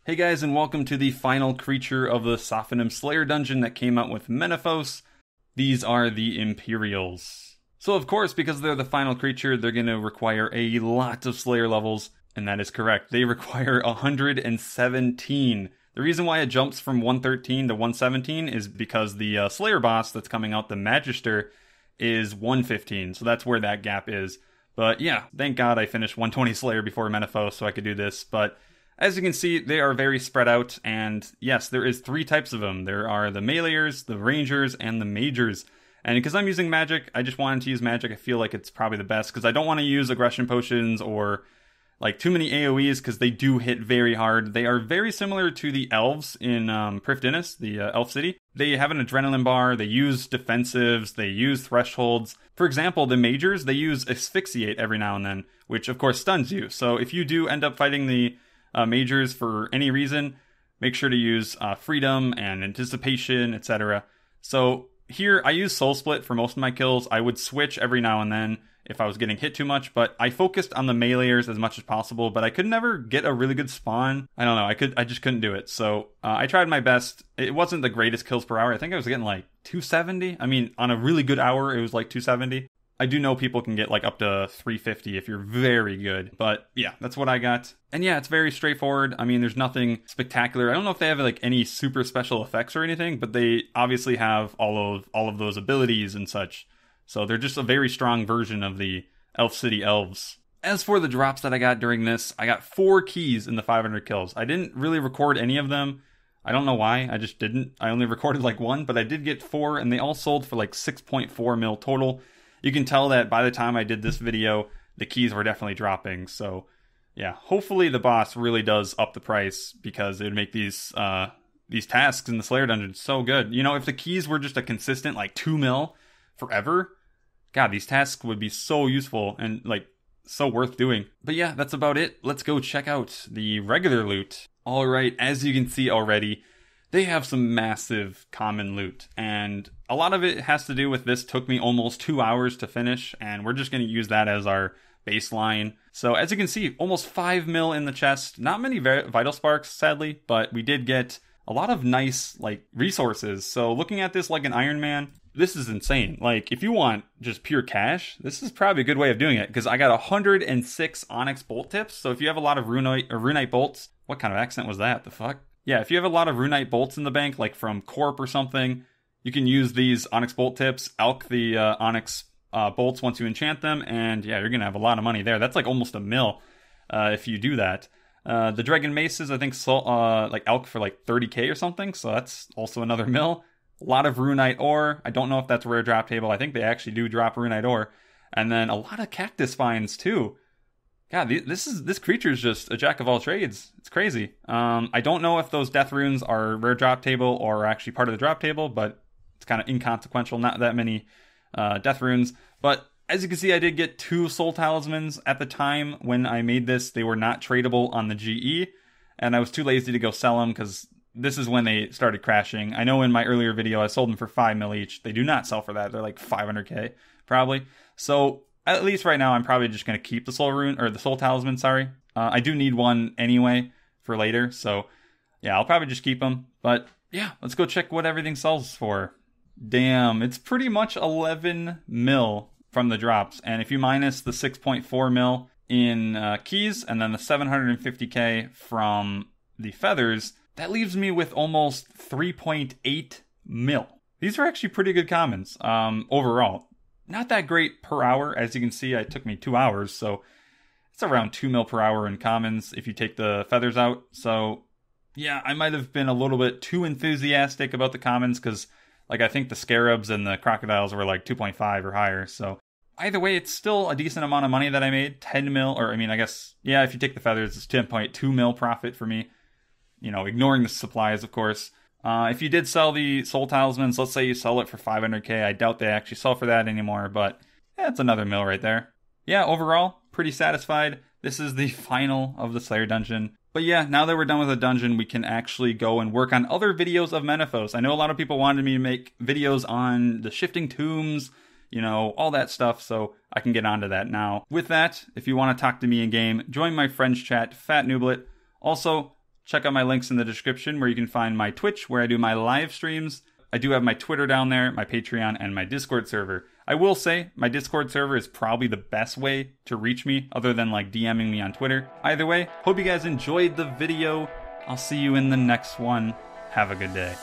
Hey guys, and welcome to the final creature of the Sophonim Slayer dungeon that came out with Menaphos. These are the Imperials. So of course, because they're the final creature, they're going to require a lot of Slayer levels, and that is correct. They require 117. The reason why it jumps from 113 to 117 is because the Slayer boss that's coming out, the Magister, is 115, so that's where that gap is. But yeah, thank God I finished 120 Slayer before Menaphos so I could do this, but as you can see, they are very spread out, and yes, there is 3 types of them. There are the meleeers, the rangers, and the magers. And because I'm using magic, I just wanted to use magic. I feel like it's probably the best, because I don't want to use aggression potions or like too many AoEs, because they do hit very hard. They are very similar to the elves in Prifddinas, the elf city. They have an adrenaline bar, they use defensives, they use thresholds. For example, the magers, they use asphyxiate every now and then, which of course stuns you. So if you do end up fighting the magers for any reason, make sure to use freedom and anticipation, etc. So here I use soul split for most of my kills. I would switch every now and then if I was getting hit too much, but I focused on the meleeers as much as possible, but I could never get a really good spawn. I don't know, I just couldn't do it. So I tried my best. It wasn't the greatest kills per hour. I think I was getting like 270. I mean, on a really good hour, it was like 270. I do know people can get like up to 350 if you're very good, but yeah, that's what I got. And yeah, it's very straightforward. I mean, there's nothing spectacular. I don't know if they have like any super special effects or anything, but they obviously have all of those abilities and such. So they're just a very strong version of the Elf City Elves. As for the drops that I got during this, I got 4 keys in the 500 kills. I didn't really record any of them. I don't know why, I just didn't. I only recorded like 1, but I did get 4, and they all sold for like 6.4 mil total. You can tell that by the time I did this video, the keys were definitely dropping. So yeah, hopefully the boss really does up the price, because it would make these tasks in the Slayer dungeon so good. You know, if the keys were just a consistent like 2 mil forever, God, these tasks would be so useful and like so worth doing. But yeah, that's about it. Let's go check out the regular loot. All right, as you can see already, they have some massive common loot, and a lot of it has to do with this took me almost 2 hours to finish, and we're just going to use that as our baseline. So as you can see, almost 5 mil in the chest. Not many vital sparks, sadly, but we did get a lot of nice like resources. So looking at this like an Iron Man, this is insane. Like, if you want just pure cash, this is probably a good way of doing it, because I got 106 Onyx bolt tips. So if you have a lot of runite bolts, what kind of accent was that? The fuck? Yeah, if you have a lot of runite bolts in the bank, like from Corp or something, you can use these Onyx bolt tips, alch the Onyx bolts once you enchant them, and yeah, you're going to have a lot of money there. That's like almost a mil if you do that. The Dragon Maces, I think, like alch for like 30k or something, so that's also another mil. A lot of runite ore. I don't know if that's rare drop table. I think they actually do drop runite ore. And then a lot of cactus vines too. God, this creature is just a jack of all trades. It's crazy. I don't know if those death runes are rare drop table or actually part of the drop table, but it's kind of inconsequential. Not that many death runes. But as you can see, I did get 2 soul talismans at the time when I made this. They were not tradable on the GE, and I was too lazy to go sell them, because this is when they started crashing. I know in my earlier video I sold them for 5 mil each. They do not sell for that. They're like 500k probably. So at least right now, I'm probably just going to keep the soul rune, or the soul talisman, sorry. I do need one anyway for later, so yeah, I'll probably just keep them. But yeah, let's go check what everything sells for. Damn, it's pretty much 11 mil from the drops. And if you minus the 6.4 mil in keys, and then the 750k from the feathers, that leaves me with almost 3.8 mil. These are actually pretty good commons overall. Not that great per hour. As you can see, it took me 2 hours, so it's around 2 mil per hour in commons if you take the feathers out. So yeah, I might have been a little bit too enthusiastic about the commons, because like I think the scarabs and the crocodiles were like 2.5 or higher. So either way, it's still a decent amount of money that I made. 10 mil, or I mean, I guess, yeah, if you take the feathers, it's 10.2 mil profit for me. You know, ignoring the supplies, of course. If you did sell the soul talismans, let's say you sell it for 500k, I doubt they actually sell for that anymore, but yeah, it's another mil right there. Yeah, overall, pretty satisfied. This is the final of the Slayer dungeon. But yeah, now that we're done with the dungeon, we can actually go and work on other videos of Menaphos. I know a lot of people wanted me to make videos on the shifting tombs, you know, all that stuff, so I can get onto that now. With that, if you want to talk to me in game, join my friends chat, fatnooblet. Also, check out my links in the description where you can find my Twitch, where I do my live streams. I do have my Twitter down there, my Patreon, and my Discord server. I will say, my Discord server is probably the best way to reach me, other than like DMing me on Twitter. Either way, hope you guys enjoyed the video. I'll see you in the next one. Have a good day.